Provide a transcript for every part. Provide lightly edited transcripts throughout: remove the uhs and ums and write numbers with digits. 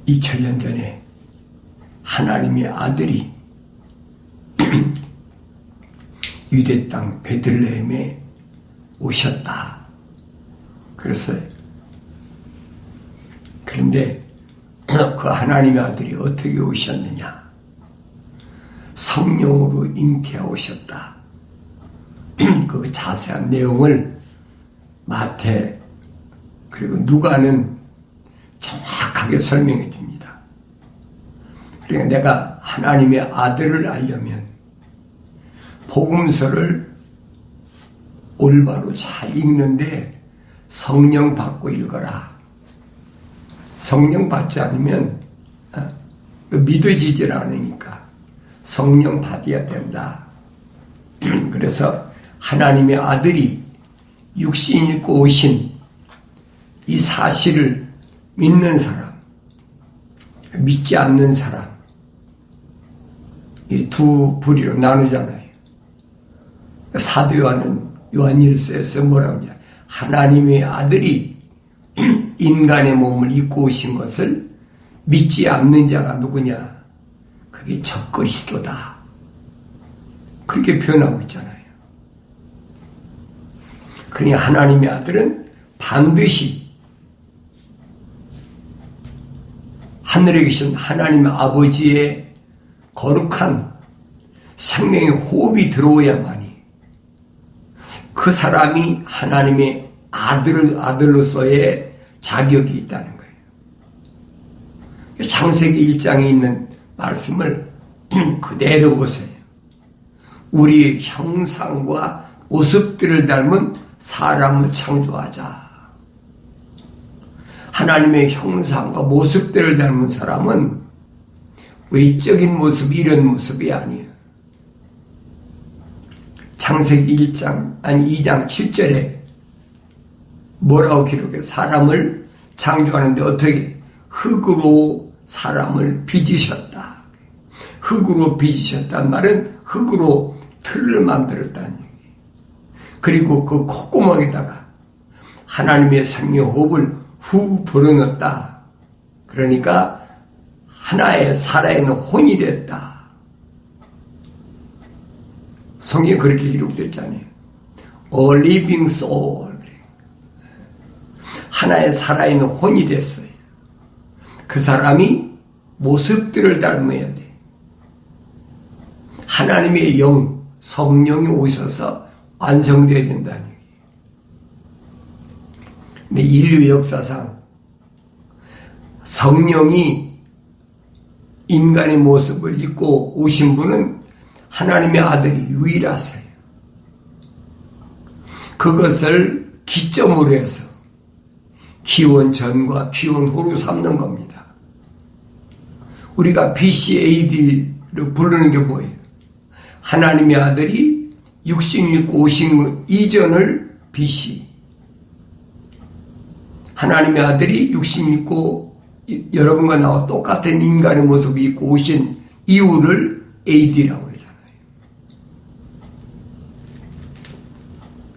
2000년 전에 하나님의 아들이 유대 땅 베들레헴에 오셨다. 그랬어요. 그런데 그 하나님의 아들이 어떻게 오셨느냐? 성령으로 잉태하셨다. 그 자세한 내용을 마태 그리고 누가는 정확하게 설명해 줍니다. 그러니까 내가 하나님의 아들을 알려면 복음서를 올바로 잘 읽는데 성령 받고 읽어라. 성령 받지 않으면 믿어지질 않으니까 성령 받아야 된다. 그래서 하나님의 아들이 육신 입고 오신 이 사실을 믿는 사람, 믿지 않는 사람, 이 두 부류로 나누잖아요. 사도 요한일서에서 뭐라고 하냐? 하나님의 아들이 인간의 몸을 입고 오신 것을 믿지 않는 자가 누구냐? 그게 적그리스도다. 그렇게 표현하고 있잖아요. 그러니 하나님의 아들은 반드시 하늘에 계신 하나님 아버지의 거룩한 생명의 호흡이 들어오야만이 그 사람이 하나님의 아들로서의 자격이 있다는 거예요. 창세기 1장에 있는 말씀을 그대로 보세요. 우리의 형상과 모습들을 닮은 사람을 창조하자. 하나님의 형상과 모습들을 닮은 사람은 외적인 모습, 이런 모습이 아니에요. 창세기 2장 7절에 뭐라고 기록해? 사람을 창조하는데 어떻게? 흙으로 사람을 빚으셨다. 흙으로 빚으셨단 말은 흙으로 틀을 만들었다는 얘기. 그리고 그 콧구멍에다가 하나님의 생명 호흡을 후 불어넣었다. 그러니까 하나의 살아있는 혼이 됐다. 성경에 그렇게 기록됐잖아요. A living soul. 하나의 살아있는 혼이 됐어요. 그 사람이 모습들을 닮아야 돼. 하나님의 영, 성령이 오셔서 완성되어야 된다는 얘기예요. 근데 인류 역사상 성령이 인간의 모습을 입고 오신 분은 하나님의 아들이 유일하세요. 그것을 기점으로 해서 기원 전과 기원 후로 삼는 겁니다. 우리가 BC AD로 부르는 게 뭐예요? 하나님의 아들이 육신 입고 오신 것 이전을 BC, 하나님의 아들이 육신 입고 여러분과 나와 똑같은 인간의 모습을 입고 오신 이후를 AD라고 그러잖아요.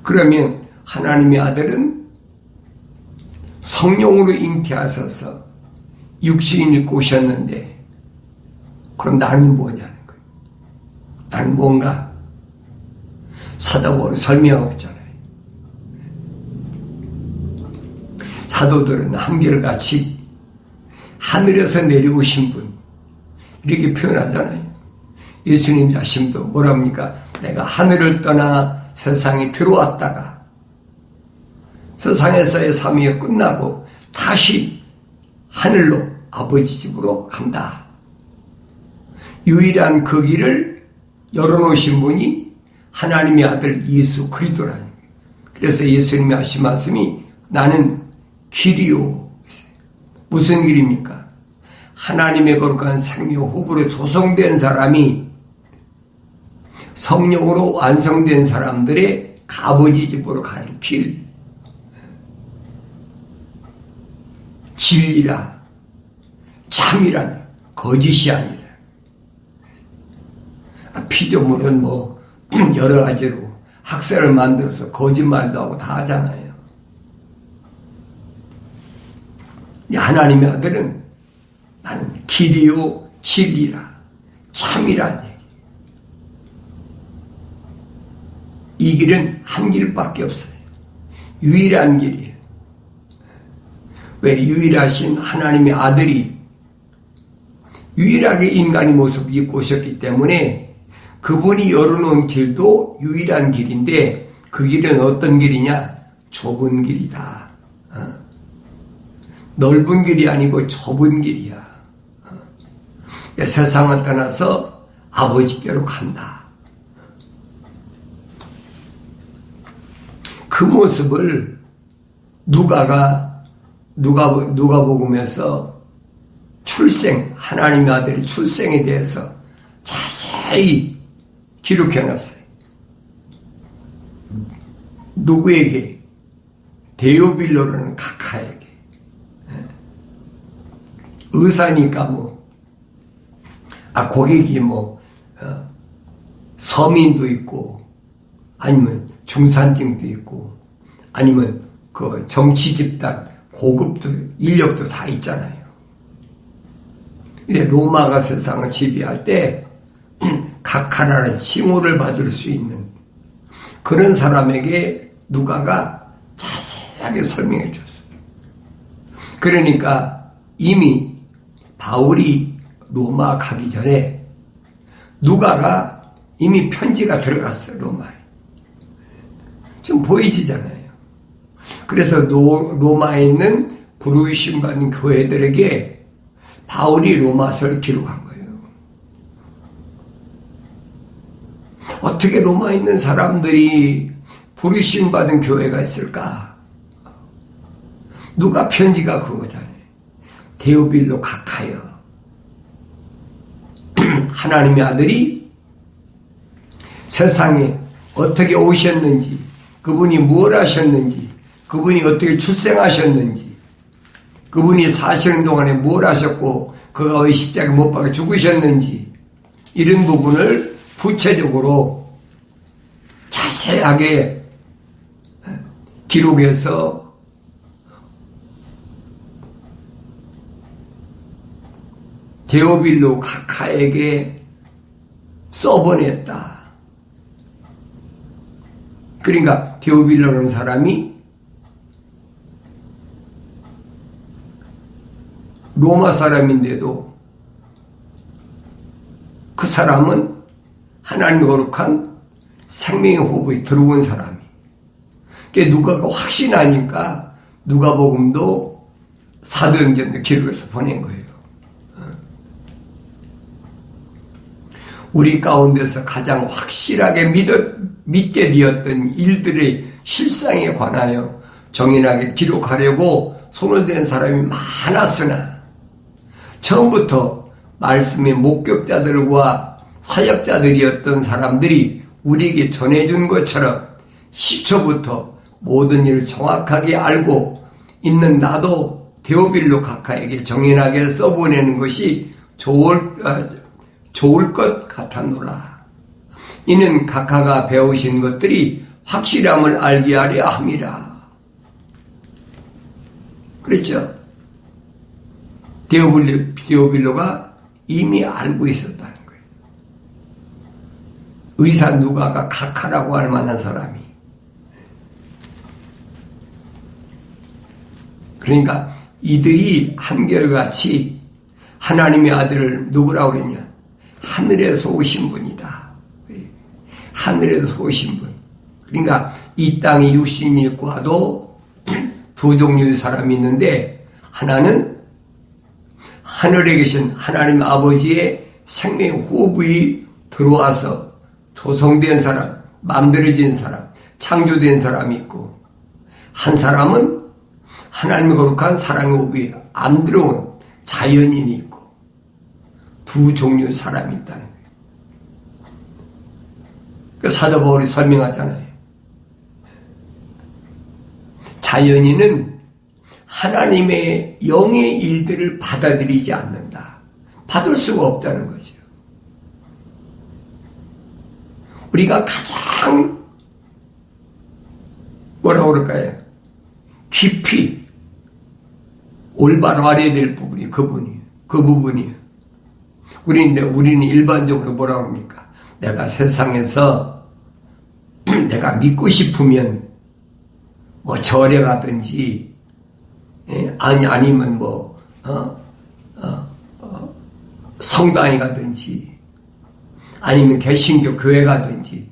그러면 하나님의 아들은 성령으로 잉태하셔서 육신 입고 오셨는데, 그럼 나는 뭐냐는 거예요. 나는 뭔가? 사도바울이 설명하고 있잖아요. 사도들은 한결같이 하늘에서 내려오신 분, 이렇게 표현하잖아요. 예수님 자신도 뭐라 합니까? 내가 하늘을 떠나 세상에 들어왔다가 세상에서의 삶이 끝나고 다시 하늘로 아버지 집으로 간다. 유일한 그 길을 열어놓으신 분이 하나님의 아들 예수 그리스도라는 거예요. 그래서 예수님이 하신 말씀이 나는 길이요. 무슨 길입니까? 하나님의 거룩한 생명 호흡으로 조성된 사람이 성령으로 완성된 사람들의 아버지 집으로 가는 길. 진리라, 참이란 거짓이 아니라. 피조물은 뭐 여러 가지로 학설을 만들어서 거짓말도 하고 다 하잖아요. 하나님의 아들은 길이요 진리라. 참이란 얘기. 이 길은 한 길밖에 없어요. 유일한 길이에요. 왜? 유일하신 하나님의 아들이 유일하게 인간의 모습을 입고 오셨기 때문에 그분이 열어놓은 길도 유일한 길인데 그 길은 어떤 길이냐? 좁은 길이다. 넓은 길이 아니고 좁은 길이야. 세상을 떠나서 아버지께로 간다. 그 모습을 누가복음에서 하나님의 아들의 출생에 대해서 자세히 기록해놨어요. 누구에게? 데오빌로라는 각하에게. 의사니까 고객이 서민도 있고, 아니면 중산층도 있고, 아니면 그 정치 집단, 고급도, 인력도 다 있잖아요. 근데 로마가 세상을 지배할 때, 각하라는 칭호를 받을 수 있는 그런 사람에게 누가가 자세하게 설명해 줬어요. 그러니까 이미 바울이 로마 가기 전에 누가가 이미 편지가 들어갔어요. 로마에. 좀 보이지잖아요. 그래서 로마에 있는 부르심 받는 교회들에게 바울이 로마서를 기록한 거예요. 어떻게 로마에 있는 사람들이 부르심 받은 교회가 있을까? 누가 편지가 그거잖아요. 데오빌로 각하여. 하나님의 아들이 세상에 어떻게 오셨는지, 그분이 뭘 하셨는지, 그분이 어떻게 출생하셨는지, 그분이 사시는 동안에 뭘 하셨고 그가 왜 십자가에 못 박혀 죽으셨는지, 이런 부분을 구체적으로 자세하게 기록해서 데오빌로 각하에게 써보냈다. 그러니까 데오빌로라는 사람이 로마 사람인데도 그 사람은 하나님의 거룩한 생명의 호흡에 들어온 사람이. 그게 누가가 확신하니까 누가복음도 사도행전도 기록해서 보낸 거예요. 우리 가운데서 가장 확실하게 믿게 되었던 일들의 실상에 관하여 정연하게 기록하려고 손을 댄 사람이 많았으나 처음부터 말씀의 목격자들과 사역자들이었던 사람들이 우리에게 전해준 것처럼 시초부터 모든 일을 정확하게 알고 있는 나도 데오빌로 각하에게 정연하게 써보내는 것이 좋을 것 같았노라. 이는 각하가 배우신 것들이 확실함을 알게 하려 함이라. 그랬죠? 데오빌로가 이미 알고 있었다는 거예요. 의사 누가가 각하라고 할 만한 사람이. 그러니까 이들이 한결같이 하나님의 아들을 누구라고 그랬냐? 하늘에서 오신 분이다. 하늘에서 오신 분. 그러니까 이 땅에 육신이 있고도 두 종류의 사람이 있는데, 하나는 하늘에 계신 하나님 아버지의 생명 호흡이 들어와서 조성된 사람, 만들어진 사람, 창조된 사람이 있고, 한 사람은 하나님의 거룩한 사랑의 호흡이 안 들어온 자연인이 있고, 두 종류의 사람이 있다는 거예요. 그 사도 바울이 설명하잖아요. 자연인은 하나님의 영의 일들을 받아들이지 않는다. 받을 수가 없다는 거죠. 우리가 가장 뭐라고 그럴까요? 깊이 올바로 알아야 될 부분이 그 부분이에요. 우리는 일반적으로 뭐라고 합니까? 내가 세상에서 내가 믿고 싶으면 뭐 절에 가든지, 아니면 뭐 성당에 가든지, 아니면 개신교 교회 가든지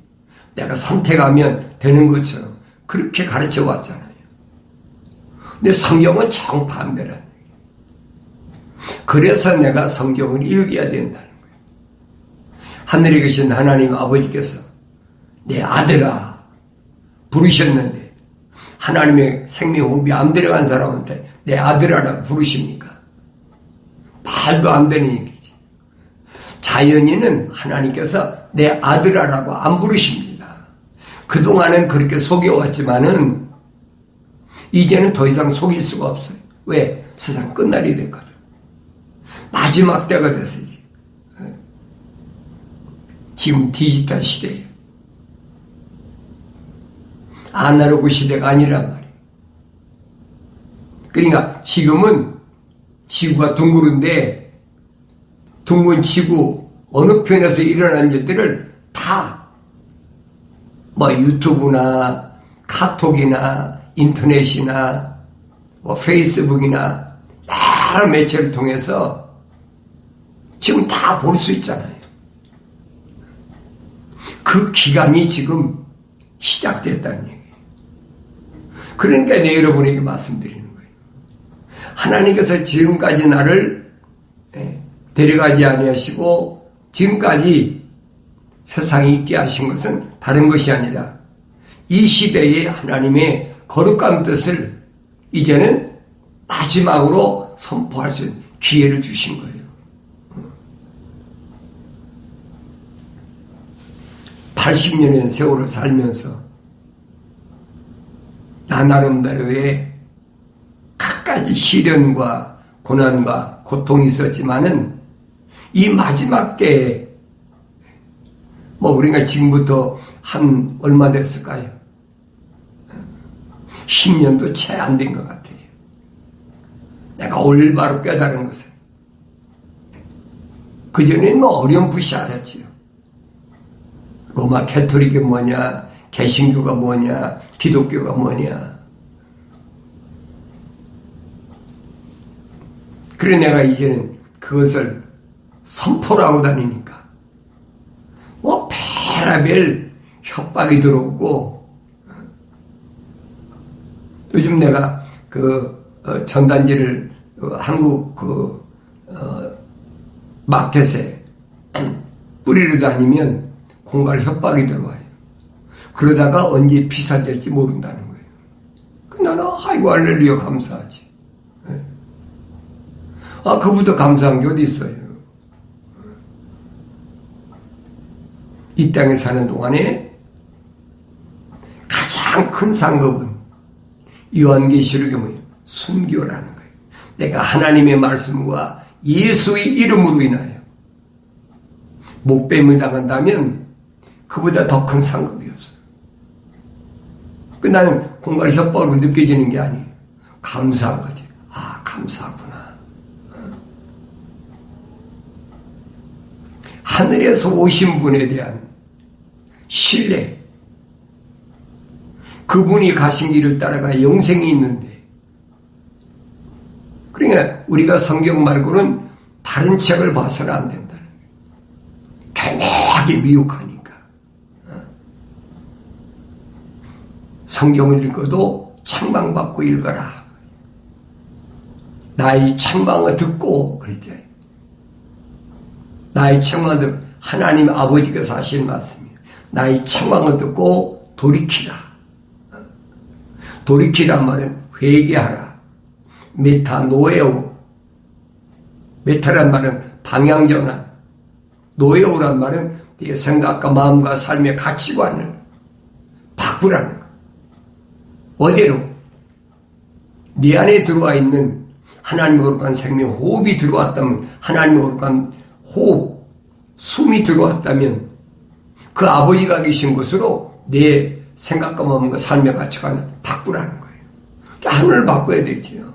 내가 선택하면 되는 것처럼 그렇게 가르쳐 왔잖아요. 근데 성경은 정반대라는 거예요. 그래서 내가 성경을 읽어야 된다는 거예요. 하늘에 계신 하나님 아버지께서 내 아들아 부르셨는데, 하나님의 생명호흡이 안 들어간 사람한테 내 아들아라고 부르십니까? 말도 안 되는 얘기지. 자연인은 하나님께서 내 아들아라고 안 부르십니다. 그동안은 그렇게 속여왔지만은 이제는 더 이상 속일 수가 없어요. 왜? 세상 끝날이 됐거든. 마지막 때가 됐어요. 지금 디지털 시대예요. 아날로그 시대가 아니란 말이에요. 그러니까 지금은 지구가 둥그른데 둥근 지구 어느 편에서 일어난 일들을 다 뭐 유튜브나 카톡이나 인터넷이나 뭐 페이스북이나 여러 매체를 통해서 지금 다 볼 수 있잖아요. 그 기간이 지금 시작됐다는 얘기예요. 그러니까 내 여러분에게 말씀드리는 거예요. 하나님께서 지금까지 나를 데려가지 아니하시고 지금까지 세상에 있게 하신 것은 다른 것이 아니라 이 시대의 하나님의 거룩한 뜻을 이제는 마지막으로 선포할 수 있는 기회를 주신 거예요. 80년의 세월을 살면서 나 나름대로의 갖가지 시련과 고난과 고통이 있었지만은 이 마지막 때에 뭐 우리가 지금부터 한 얼마 됐을까요? 10년도 채 안 된 것 같아요. 내가 올바로 깨달은 것은 그전에는 뭐 어렴풋이 알았지요. 로마 캐토릭이 뭐냐, 개신교가 뭐냐, 기독교가 뭐냐. 그래 내가 이제는 그것을 선포를 하고 다니니까 뭐 별의별 협박이 들어오고, 요즘 내가 전단지를 한국 마켓에 뿌리러 다니면 공갈 협박이 들어와요. 그러다가 언제 피살될지 모른다는 거예요. 나는 아이고 할렐루야 감사하지. 그보다 감사한 게 어디 있어요. 이 땅에 사는 동안에 가장 큰 상급은 요한계시록의 뭐예요? 순교라는 거예요. 내가 하나님의 말씀과 예수의 이름으로 인하여 목뱀을 당한다면 그보다 더 큰 상급이 없어요. 나는 공갈 협박으로 느껴지는 게 아니에요. 감사한 거지. 감사하구나. 하늘에서 오신 분에 대한 신뢰, 그분이 가신 길을 따라가 영생이 있는데, 그러니까 우리가 성경 말고는 다른 책을 봐서는 안 된다는 거예요. 교묘하게 미혹하니까. 성경을 읽어도 책망받고 읽어라. 나의 책망을 듣고 그랬죠. 나의 책망을 듣고, 하나님 아버지께서 하신 말씀이에요. 나의 책망을 듣고 돌이키라. 돌이키란 말은 회개하라. 메타노에오. 메타란 말은 방향전환. 노에오란 말은 네 생각과 마음과 삶의 가치관을 바꾸라는 거. 어디로? 네 안에 들어와 있는 하나님의 거룩한 생명 호흡이 들어왔다면, 하나님의 거룩한 호흡, 숨이 들어왔다면 그 아버지가 계신 곳으로 내 생각과 마음과 삶의 가치관을 바꾸라는 거예요. 하늘을 바꿔야 되지요.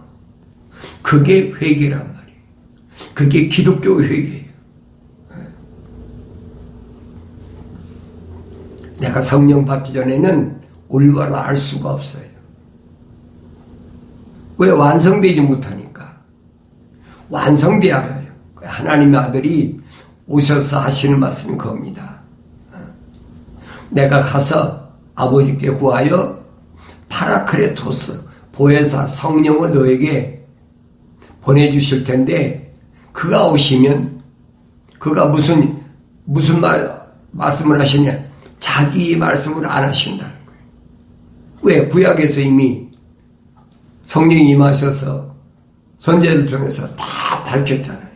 그게 회개란 말이에요. 그게 기독교 회개예요. 내가 성령 받기 전에는 올바로 알 수가 없어요. 왜? 완성되지 못하니까. 완성돼야 돼요. 하나님의 아들이 오셔서 하시는 말씀이 그겁니다. 내가 가서 아버지께 구하여 파라크레토스, 보혜사 성령을 너에게 보내주실 텐데, 그가 오시면 그가 무슨 말씀을 하시냐? 자기 말씀을 안 하신다는 거예요. 왜? 구약에서 이미 성령이 임하셔서 선지자들 통해서 다 밝혔잖아요.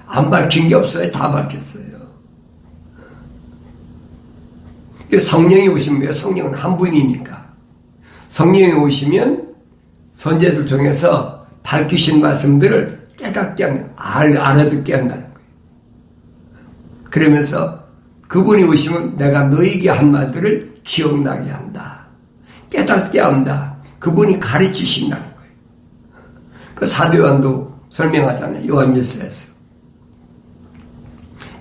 안 밝힌 게 없어요. 다 밝혔어요. 성령이 오시면, 성령은 한 분이니까 성령이 오시면 선지자들 통해서 밝히신 말씀들을 깨닫게 하면, 알아듣게 한다는 거예요. 그러면서 그분이 오시면 내가 너에게 한 말들을 기억나게 한다. 깨닫게 한다. 그분이 가르치신다는 거예요. 그 사도 요한도 설명하잖아요. 요한일서에서.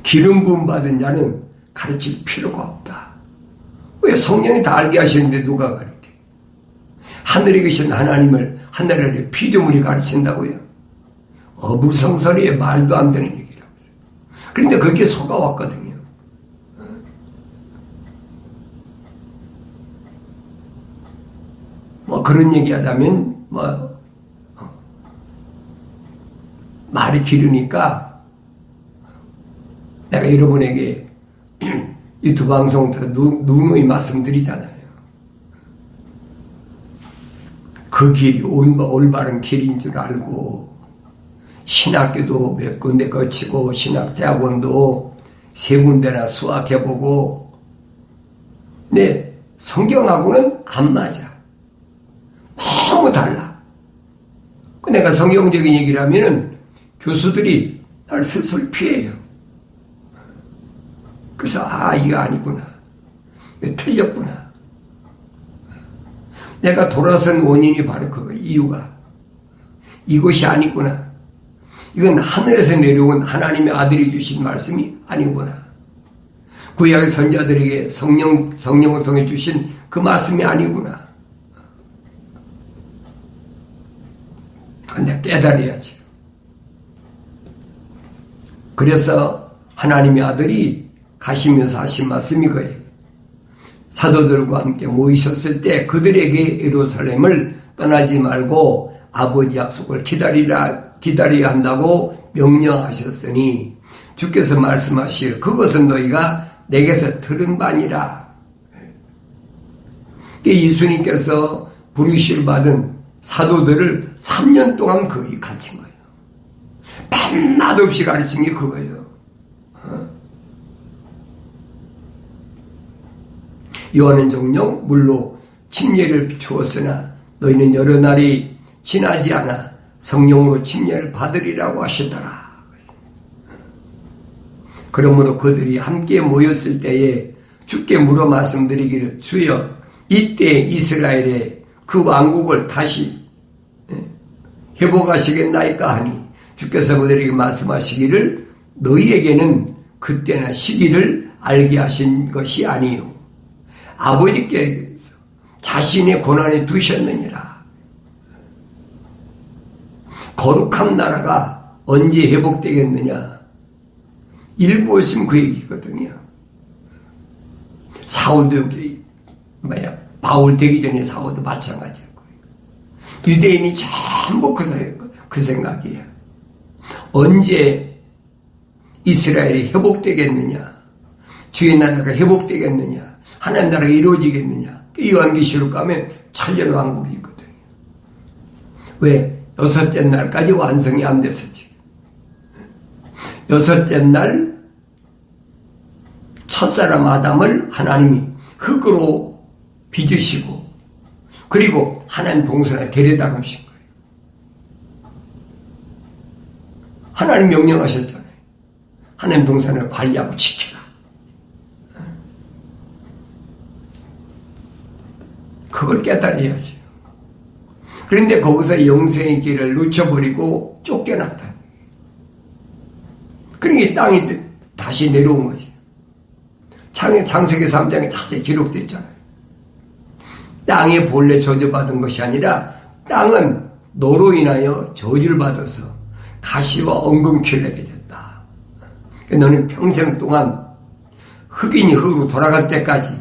기름 부음 받은 자는 가르칠 필요가 없다. 왜? 성령이 다 알게 하시는데 누가 가르쳐? 하늘에 계신 하나님을 하늘에 피조물이 가르친다고요? 어불성설이에 말도 안 되는 얘기라고 했어요. 그런데 그게 속아왔거든요. 뭐 그런 얘기 하자면 말이 길으니까 내가 여러분에게 유튜브 방송 누누이 말씀드리잖아요. 그 길이 올바른 길인 줄 알고, 신학교도 몇 군데 거치고 신학대학원도 3군데나 수학해보고, 근데 성경하고는 안 맞아. 너무 달라. 내가 성경적인 얘기를 하면은 교수들이 날 슬슬 피해요. 그래서 이거 아니구나, 이거 틀렸구나. 내가 돌아선 원인이 바로 그거, 이유가 이것이 아니구나. 이건 하늘에서 내려온 하나님의 아들이 주신 말씀이 아니구나. 구약의 선지자들에게 성령을 통해 주신 그 말씀이 아니구나. 근데 깨달아야지. 그래서 하나님의 아들이 가시면서 하신 말씀이 거예요. 사도들과 함께 모이셨을 때 그들에게 예루살렘을 떠나지 말고 아버지 약속을 기다려야 한다고 명령하셨으니 주께서 말씀하실 그것은 너희가 내게서 들은 바니라. 예수님께서 부르심을 받은 사도들을 3년 동안 거기 갇힌 거예요. 밤낮 없이 가르친 게 그거예요. 요한은 정녕 물로 침례를 주었으나 너희는 여러 날이 지나지 않아 성령으로 침례를 받으리라고 하시더라. 그러므로 그들이 함께 모였을 때에 주께 물어 말씀드리기를, 주여 이때 이스라엘의 그 왕국을 다시 회복하시겠나이까 하니, 주께서 그들에게 말씀하시기를 너희에게는 그때나 시기를 알게 하신 것이 아니요 아버지께서 자신의 권한에 두셨느니라. 거룩한 나라가 언제 회복되겠느냐? 일구 오심 그 얘기거든요. 사울도 바울 되기 전에 사울도 마찬가지였고, 유대인이 전부 그 생각이에요. 언제 이스라엘이 회복되겠느냐? 주의 나라가 회복되겠느냐? 하나님 나라가 이루어지겠느냐? 요한계시록 가면 천년왕국이 있거든요. 왜? 6째 날까지 완성이 안 됐었지. 6째 날 첫사람 아담을 하나님이 흙으로 빚으시고, 그리고 하나님 동산에 데려다 놓으신 거예요. 하나님 명령하셨잖아요. 하나님 동산을 관리하고 지켜라. 그걸 깨달아야지. 그런데 거기서 영생의 길을 놓쳐버리고 쫓겨났다. 그러니까 땅이 다시 내려온 거지. 창세기 3장에 자세히 기록되어 있잖아요. 땅에 본래 저주받은 것이 아니라 땅은 너로 인하여 저주를 받아서 가시와 엉금퀴를 내게 됐다. 너는 평생 동안 흑인이 흙으로 돌아갈 때까지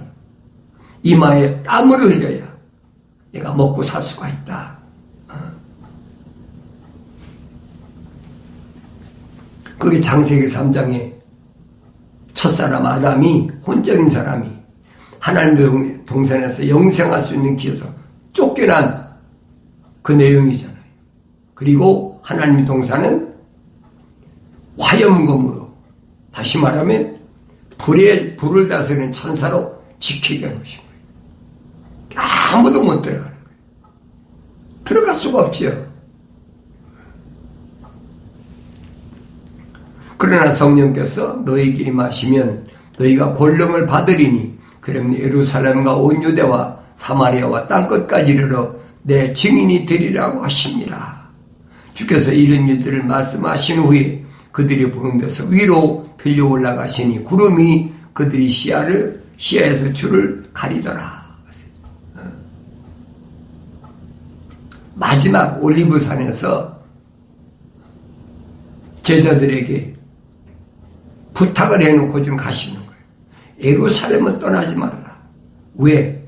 이마에 땀을 흘려야 내가 먹고 살 수가 있다. 그게 창세기 3장에 첫사람 아담이, 혼적인 사람이 하나님의 동산에서 영생할 수 있는 길에서 쫓겨난 그 내용이잖아요. 그리고 하나님의 동산은 화염검으로, 다시 말하면 불을 다스리는 천사로 지키게 해놓으신 거예요. 아무도 못 들어가는 거예요. 들어갈 수가 없지요. 그러나 성령께서 너희에게 임하시면 너희가 권능을 받으리니 그러면 예루살렘과 온 유대와 사마리아와 땅끝까지 이르러 내 증인이 되리라고 하십니다. 주께서 이런 일들을 말씀하신 후에 그들이 보는 데서 위로 들려 올라가시니 구름이 그들이 시야에서 주를 가리더라. 마지막 올리브산에서 제자들에게 부탁을 해놓고 지금 가시는 거예요. 예루살렘은 떠나지 말아라. 왜?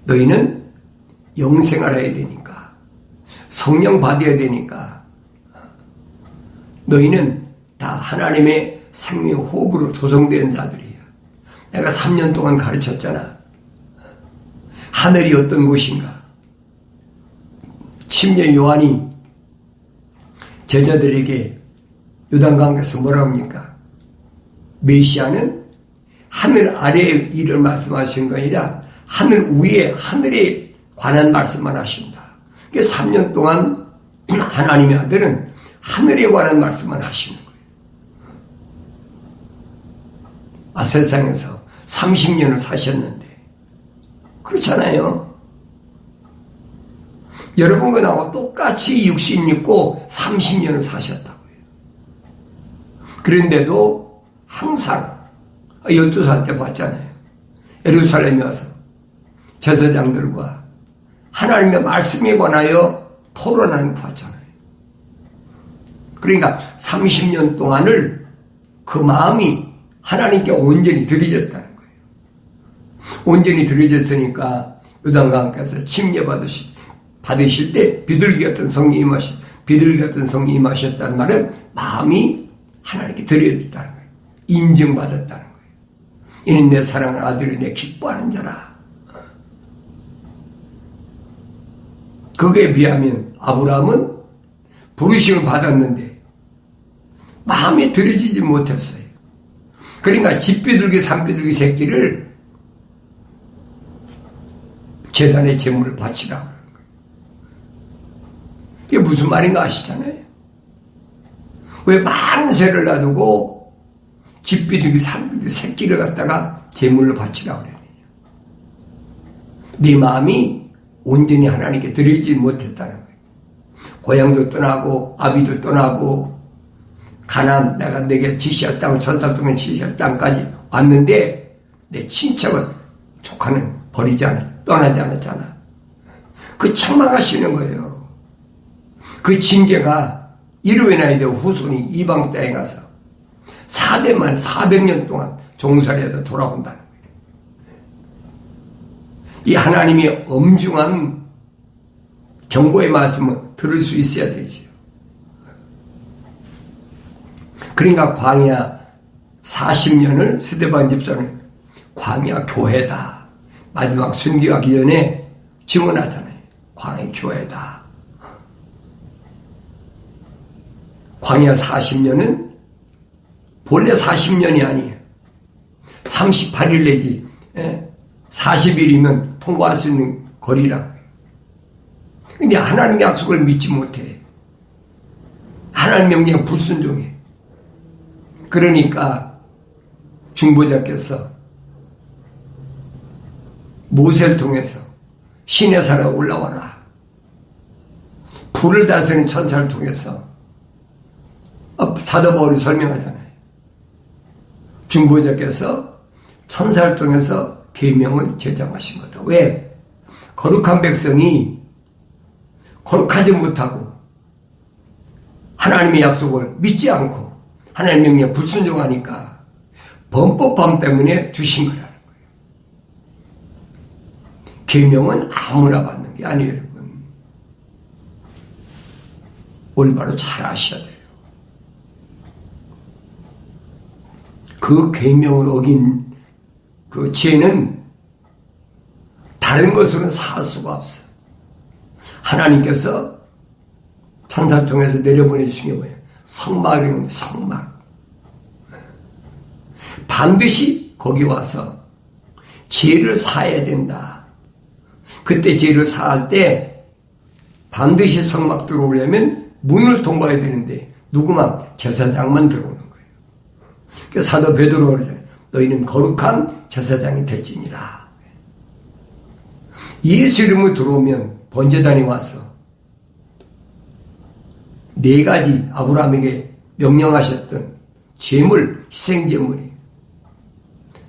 너희는 영생을 해야 되니까. 성령 받아야 되니까. 너희는 다 하나님의 생명 호흡으로 조성된 자들이야. 내가 3년 동안 가르쳤잖아. 하늘이 어떤 곳인가? 침례 요한이 제자들에게 요단강에서 뭐라 합니까? 메시아는 하늘 아래의 일을 말씀하시는 거 아니라 하늘 위에 하늘에 관한 말씀만 하신다. 그러니까 3년 동안 하나님의 아들은 하늘에 관한 말씀만 하시는 거예요. 세상에서 30년을 사셨는데 그렇잖아요. 여러분과 나하고 똑같이 육신 입고 30년을 사셨다고요. 그런데도 항상 12살 때 봤잖아요. 예루살렘에 와서 제사장들과 하나님의 말씀에 관하여 토론하는 거 봤잖아요. 그러니까 30년 동안을 그 마음이 하나님께 온전히 드려졌다는 거예요. 온전히 드려졌으니까 요단강가에서 침례 받으실 때 비둘기 같은 성령이 임하셨다는 말은 마음이 하나님께 드려졌다는 거예요. 인정받았다는 거예요. 이는 내 사랑하는 아들이 내 기뻐하는 자라. 그거에 비하면 아브라함은 부르심을 받았는데 마음에 들여지지 못했어요. 그러니까 집비둘기 산비둘기 새끼를 제단의 제물을 바치라고 하는 거예요. 이게 무슨 말인가 아시잖아요. 왜 많은 새를 놔두고 집비둘기 산비둘기 새끼를 갖다가 제물로 바치라고 그래요. 네 마음이 온전히 하나님께 드리지 못했다는 거예요. 고향도 떠나고 아비도 떠나고 가나안 내가 내게 지시할 땅 천살 동안 지시할 땅까지 왔는데 내 친척은 조카는 떠나지 않았잖아. 그 책망하시는 거예요. 그 징계가 이루어나야 되고 후손이 이방 땅에 가서 4대 만에 400년 동안 종살이하다 돌아온다는 거예요. 이 하나님의 엄중한 경고의 말씀을 들을 수 있어야 되지요. 그러니까 광야 40년을 스데반 집사는 광야 교회다. 마지막 순교하기 전에 증언하잖아요. 광야 교회다. 광야 40년은 본래 40년이 아니에요. 38일 내지 40일이면 통과할 수 있는 거리라고요. 근데 하나님의 약속을 믿지 못해. 하나님 명령에 불순종해. 그러니까 중보자께서 모세를 통해서 신의 산에 올라와라. 불을 다스리는 천사를 통해서 사도 바울이 설명하잖아요. 중보자께서 천사를 통해서 계명을 제정하신 거다. 왜? 거룩한 백성이 거룩하지 못하고 하나님의 약속을 믿지 않고 하나님의 명령에 불순종하니까 범법함 때문에 주신 거라는 거예요. 계명은 아무나 받는 게 아니에요, 여러분. 올바로 잘 아셔야 돼요. 그 계명을 어긴 그 죄는 다른 것으로는 살 수가 없어. 하나님께서 천사를 통해서 내려보내주신 게 뭐예요? 성막입니다. 성막. 반드시 거기 와서 죄를 사해야 된다. 그때 죄를 사할 때 반드시 성막 들어오려면 문을 통과해야 되는데 누구만? 제사장만 들어오는 거예요. 그래서 사도 베드로가 그러잖아요. 너희는 거룩한 제사장이 될지니라. 예수 이름으로 들어오면 번제단이 와서 4가지 아브라함에게 명령하셨던 제물, 희생제물이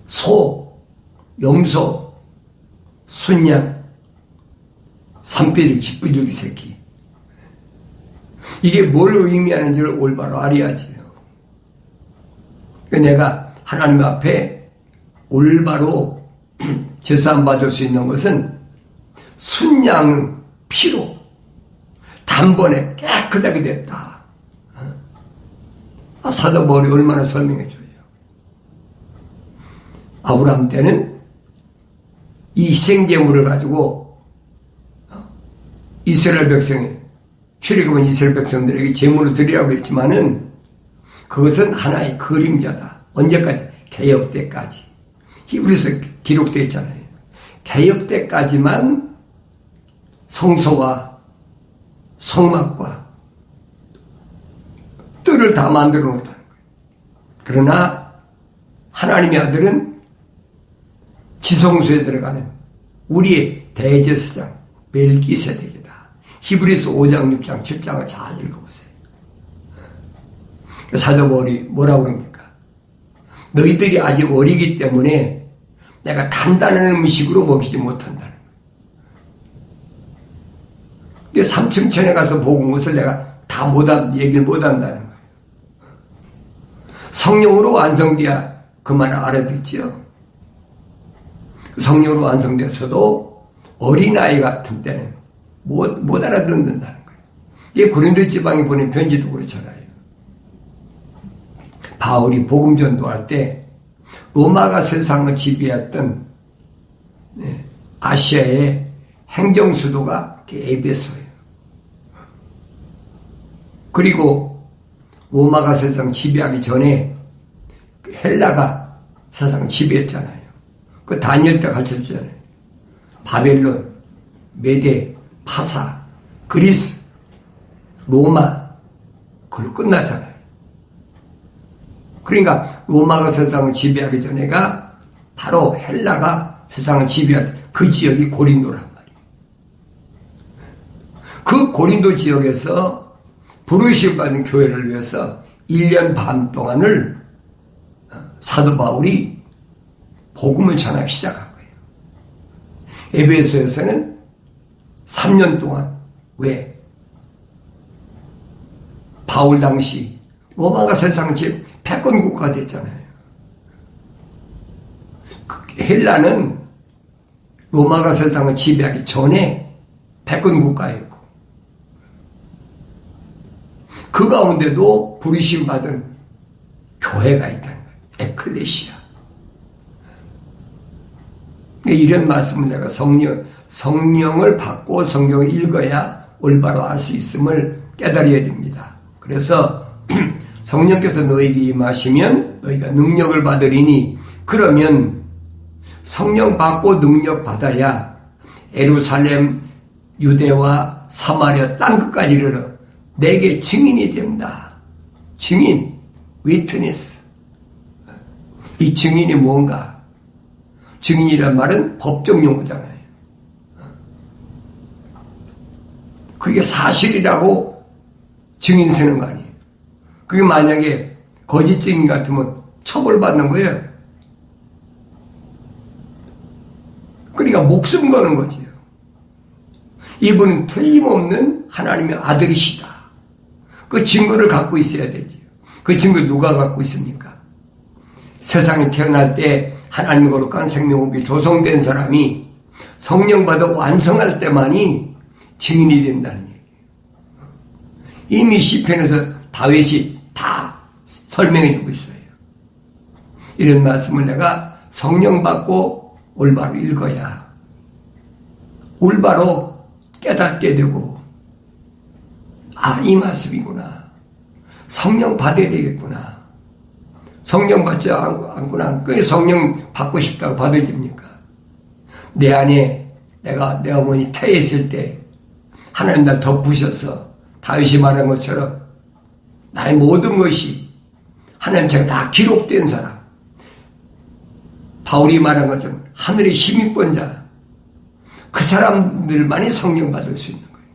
소, 염소, 순양, 산비둘기, 깃비둘기 새끼. 이게 뭘 의미하는지를 올바로 알아야지요. 내가 하나님 앞에 올바로 제사함 받을 수 있는 것은 순양의 피로 단번에 깨끗하게 됐다. 사도 바울이 얼마나 설명해줘요. 아브라함 때는 이 희생제물을 가지고 이스라엘 백성이 출애굽한 이스라엘 백성들에게 제물을 드리라고 했지만은 그것은 하나의 그림자다. 언제까지? 개역 때까지. 히브리서 기록되어 있잖아요. 개역 때까지만 성소와 성막과 뜰을 다 만들어 놓았다는 거예요. 그러나 하나님의 아들은 지성소에 들어가는 우리의 대제사장 멜기세덱이다. 히브리서 5장, 6장, 7장을 잘 읽어보세요. 사도 바울이 뭐라고 그럽니까? 너희들이 아직 어리기 때문에 내가 단단한 음식으로 먹이지 못한다는 거예요. 3층 천에 가서 복은 것을 내가 다 얘기를 못한다는 거예요. 성령으로 완성돼야 그 말을 알아듣죠. 성령으로 완성돼서도 어린아이 같은 때는 못 알아듣는다는 거예요. 이게 고린도 지방에 보낸 편지도 그렇잖아요. 바울이 복음 전도할 때 로마가 세상을 지배했던 아시아의 행정수도가 에베소예요. 그리고 로마가 세상 지배하기 전에 헬라가 세상을 지배했잖아요. 그 다니엘 때 가르쳐주잖아요. 바벨론, 메데, 파사, 그리스, 로마, 그걸로 끝나잖아요. 그러니까 로마가 세상을 지배하기 전에가 바로 헬라가 세상을 지배한 그 지역이 고린도란 말이에요. 그 고린도 지역에서 부르심 받은 교회를 위해서 1년 반 동안을 사도 바울이 복음을 전하기 시작한 거예요. 에베소에서는 3년 동안. 왜? 바울 당시 로마가 세상을 지금 패권 국가가 됐잖아요. 헬라는 로마가 세상을 지배하기 전에 패권 국가였고 그 가운데도 부르심 받은 교회가 있다는 거예요. 에클레시아. 이런 말씀을 내가 성령을 받고 성경을 읽어야 올바로 알 수 있음을 깨달아야 됩니다. 그래서 성령께서 너에게 임하시면 너희가 능력을 받으리니 그러면 성령 받고 능력 받아야 예루살렘, 유대와 사마리아 땅끝까지 이르러 내게 증인이 된다. 증인, 위트니스. 이 증인이 뭔가? 증인이란 말은 법적 용어잖아요. 그게 사실이라고 증인 쓰는 거 아니에요. 그게 만약에 거짓 증인 같으면 처벌받는 거예요. 그러니까 목숨 거는 거지요. 이분은 틀림없는 하나님의 아들이시다. 그 증거를 갖고 있어야 되지요. 그 증거 누가 갖고 있습니까? 세상에 태어날 때 하나님의 거룩한 생명호흡이 조성된 사람이 성령 받아 완성할 때만이 증인이 된다는 얘기예요. 이미 시편에서 다윗이 다 설명해 주고 있어요. 이런 말씀을 내가 성령 받고 올바로 읽어야 올바로 깨닫게 되고, 이 말씀이구나. 성령 받아야 되겠구나. 성령 받지 않구나. 그 성령 받고 싶다고 받아집니까? 내 안에 내가 내 어머니 태했을 때 하나님 날 덮으셔서 다윗이 말한 것처럼 나의 모든 것이 하나님 제가 다 기록된 사람, 바울이 말한 것처럼 하늘의 시민권자, 그 사람들만이 성령 받을 수 있는 거예요.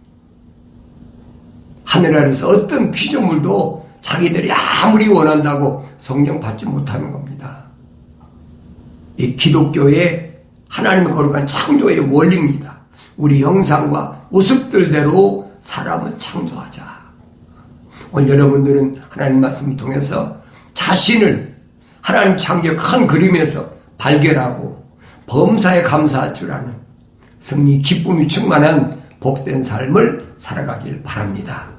하늘 아래서 어떤 피조물도 자기들이 아무리 원한다고 성령 받지 못하는 겁니다. 이 기독교의 하나님의 거룩한 창조의 원리입니다. 우리 형상과 모습들대로 사람을 창조하자. 오늘 여러분들은 하나님 말씀을 통해서 자신을 하나님 창조의 큰 그림에서 발견하고 범사에 감사할 줄 아는 승리, 기쁨이 충만한 복된 삶을 살아가길 바랍니다.